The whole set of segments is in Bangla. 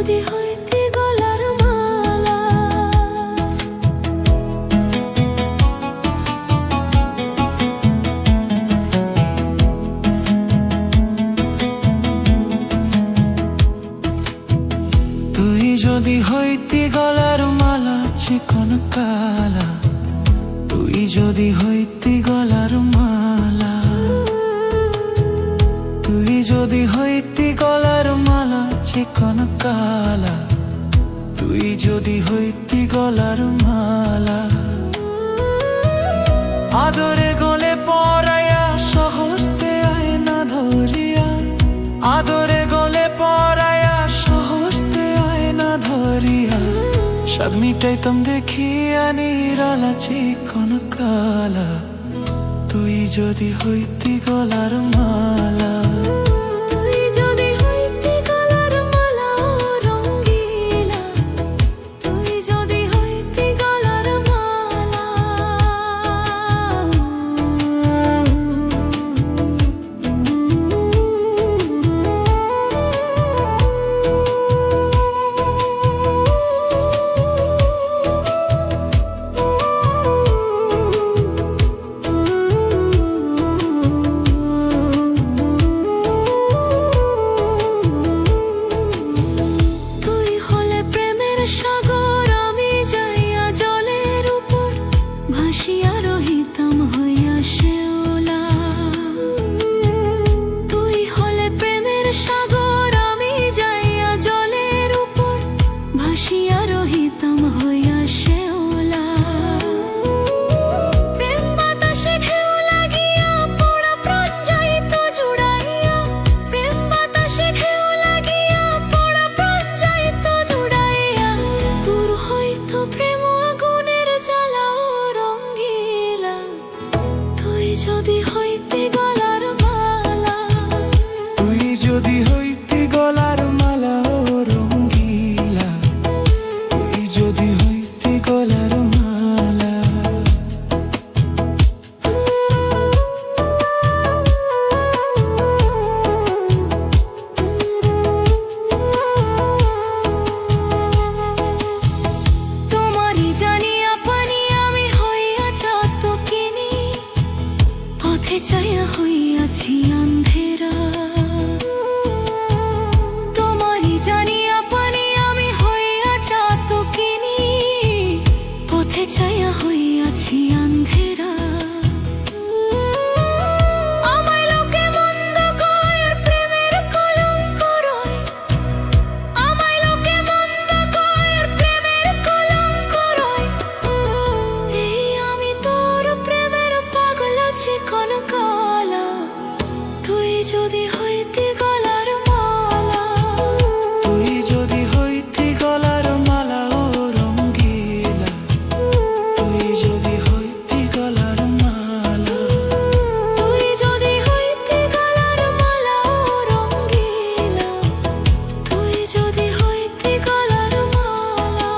যদি হইতে গলার মালা। তুই যদি হইতে গলার মালা চিকন কালা, তুই যদি হইতে গলার মালা, তুই যদি হইতে গলার মালা চিকন কালা, তুই যদি হইতে গলার মালা। আদরে গলে পরাইয়া সহস্তে আয়না ধরিয়া, আদরে গলে পরাইয়া সহস্তে আয়না ধরিয়া, স্বাদ মিটাইতাম দেখিয়া নিরালা চিকন কালা, তুই যদি হইতে গলার মালা। তুই যদি হইতে গলার মালা রঙ্গিলা, তুই যদি হইতে গলার মালা। সাগর আমি যাইয়া জলের উপর ভাসিয়া রহিতাম হইয়া শেওলা। তুই হলে প্রেমের সাগর আমি যাইয়া জলের উপর ভাসিয়া রহিতাম হইয়া শেওলা। প্রেম বাতাসে ঢেউ লাগিয়া পোড়া প্রাণ যাইত জুড়াইয়া, প্রেম বাতাসে ঢেউ লাগিয়া পোড়া প্রাণ যাইত জুড়াইয়া। দূর হইতো প্রেম আগুনের জ্বালা ও রঙ্গিলা, তুই যদি হইতে গলার মালা। তুই যদি হইতে গলার মালা ও রঙ্গিলা, তুই যদি হইতে গলার মালা। তোমারই জানিয়া পানি আমি হইয়া চাতকিনী, পথে চাইয়া হইয়াছি আন্ধেরা। তোমারই জানিয়া পানি আমি হইয়া চাতকিনী, পথে চাইয়া হইয়াছি আন্ধেরা। আমায় লোকে মন্দ কয় আর প্রেমের কলঙ্ক রয়, আমায় লোকে মন্দ কয় আর প্রেমের কলঙ্ক রয়। এই আমি তোর প্রেমের পাগল চিকন কালা, তুই যদি হইতে গলার মালা। তুই যদি হইতে গলার মালা ও রঙ্গিলা, তুই যদি হইতে গলার মালা। তুই যদি হইতে গলার মালা ও রঙ্গিলা, তুই যদি হইতে গলার মালা।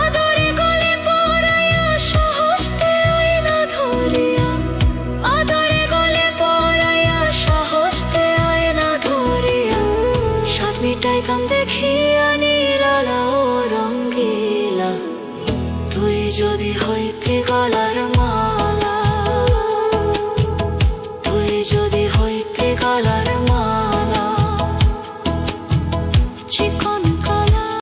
আদরে গলে পরাইয়া সহস্তে আয়না ধরিয়া, আদরে গলে পরাইয়া সহস্তে আয়না ধরিয়া, স্বাদ মিটাইতাম দেখিয়া নিরালা ও রঙ্গিলা, তুই যদি হইতে গলার মালা।